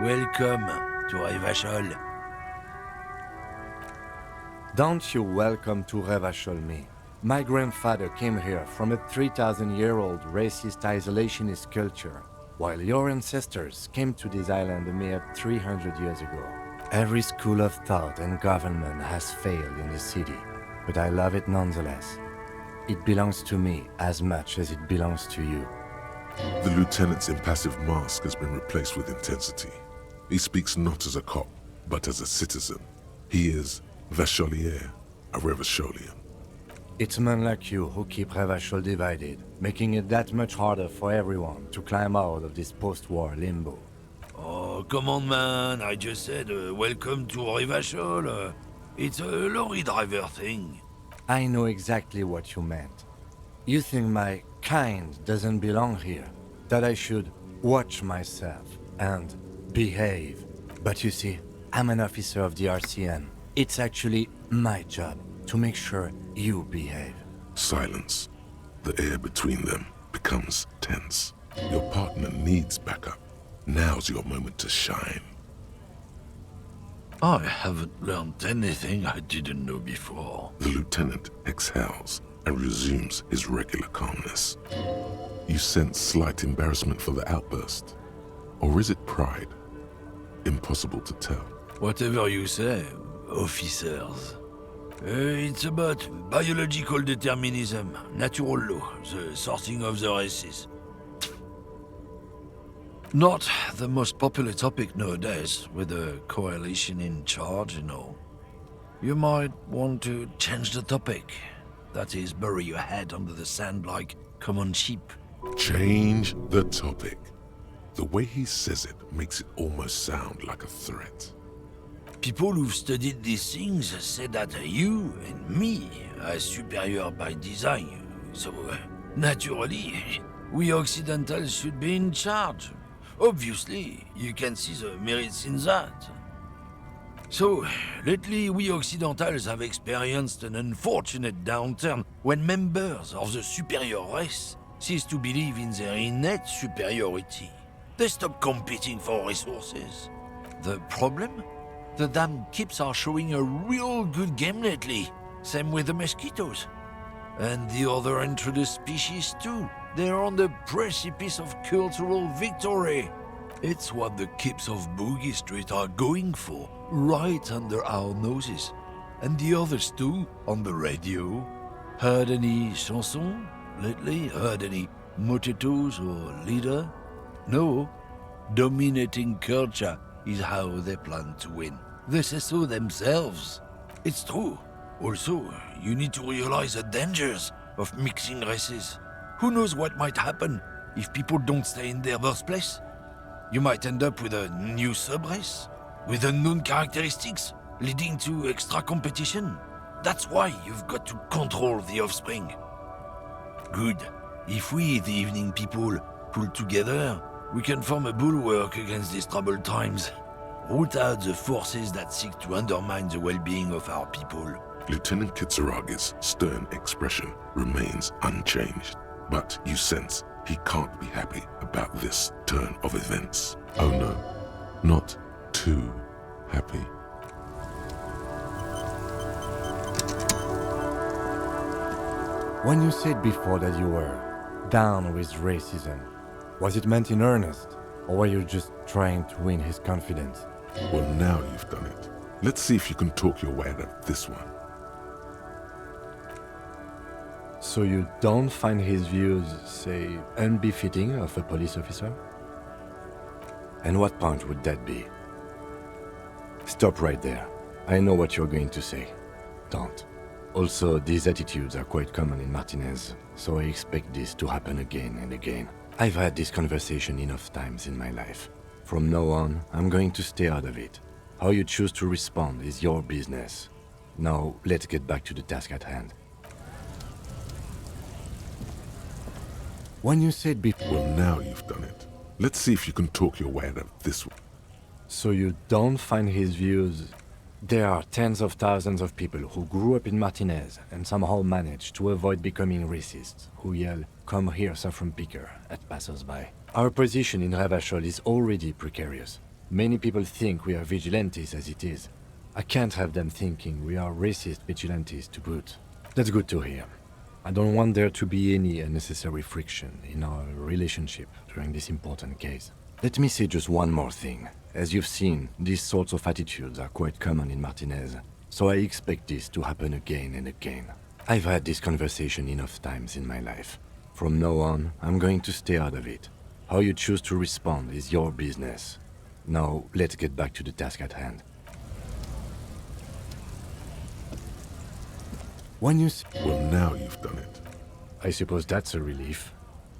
Welcome to Revachol. Don't you welcome to Revachol me. My grandfather came here from a 3,000-year-old racist isolationist culture, while your ancestors came to this island a mere 300 years ago. Every school of thought and government has failed in the city, but I love it nonetheless. It belongs to me as much as it belongs to you. The lieutenant's impassive mask has been replaced with intensity. He speaks not as a cop, but as a citizen. He is Vacholier, a Revacholian. It's men like you who keep Revachol divided, making it that much harder for everyone to climb out of this post-war limbo. Oh, come on, man. I just said welcome to Revachol. It's a Lorry Driver thing. I know exactly what you meant. You think my kind doesn't belong here, that I should watch myself and behave. But you see, I'm an officer of the RCM. It's actually my job to make sure you behave. Silence. The air between them becomes tense. Your partner needs backup. Now's your moment to shine. I haven't learned anything I didn't know before. The lieutenant exhales and resumes his regular calmness. You sense slight embarrassment for the outburst. Or is it pride? Impossible to tell. Whatever you say, officers. It's about biological determinism, natural law, the sorting of the races. Not the most popular topic nowadays, with the coalition in charge and all. You might want to change the topic. That is, bury your head under the sand like common sheep. Change the topic. The way he says it makes it almost sound like a threat. People who've studied these things say that you and me are superior by design. So, naturally, we Occidentals should be in charge. Obviously, you can see the merits in that. So, lately we Occidentals have experienced an unfortunate downturn when members of the superior race cease to believe in their innate superiority. They stop competing for resources. The problem? The damn kips are showing a real good game lately. Same with the mosquitoes. And the other introduced species too. They're on the precipice of cultural victory. It's what the kips of Boogie Street are going for, right under our noses. And the others too, on the radio. Heard any chansons lately? Heard any motetos or leader? No. Dominating culture is how they plan to win. They say so themselves. It's true. Also, you need to realize the dangers of mixing races. Who knows what might happen if people don't stay in their birthplace? You might end up with a new sub-race, with unknown characteristics, leading to extra competition. That's why you've got to control the offspring. Good. If we, the evening people, pull together, we can form a bulwark against these troubled times. Root out the forces that seek to undermine the well-being of our people. Lieutenant Kitsuragi's stern expression remains unchanged, but you sense he can't be happy about this turn of events. Oh no, not too happy. When you said before that you were down with racism, was it meant in earnest, or were you just trying to win his confidence? Well, now you've done it. Let's see if you can talk your way out of this one. So you don't find his views, say, unbefitting of a police officer? And what point would that be? Stop right there. I know what you're going to say. Don't. Also, these attitudes are quite common in Martinez, so I expect this to happen again and again. I've had this conversation enough times in my life. From now on, I'm going to stay out of it. How you choose to respond is your business. Now, let's get back to the task at hand. When you said before... Well, now you've done it. Let's see if you can talk your way out of this one. So you don't find his views... There are tens of thousands of people who grew up in Martinez and somehow managed to avoid becoming racists, who yell, "Come here, saffron picker," at passers-by. Our position in Revachol is already precarious. Many people think we are vigilantes as it is. I can't have them thinking we are racist vigilantes to boot. That's good to hear. I don't want there to be any unnecessary friction in our relationship during this important case. Let me say just one more thing. As you've seen, these sorts of attitudes are quite common in Martinez, so I expect this to happen again and again. I've had this conversation enough times in my life. From now on, I'm going to stay out of it. How you choose to respond is your business. Now, let's get back to the task at hand. When you Well, now you've done it. I suppose that's a relief.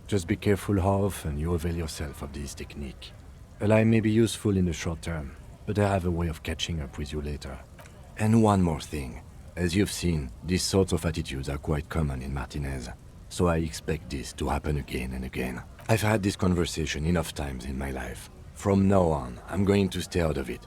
Just be careful how often you avail yourself of this technique. A lie may be useful in the short term, but I have a way of catching up with you later. And one more thing. As you've seen, these sorts of attitudes are quite common in Martinez, so I expect this to happen again and again. I've had this conversation enough times in my life. From now on, I'm going to stay out of it.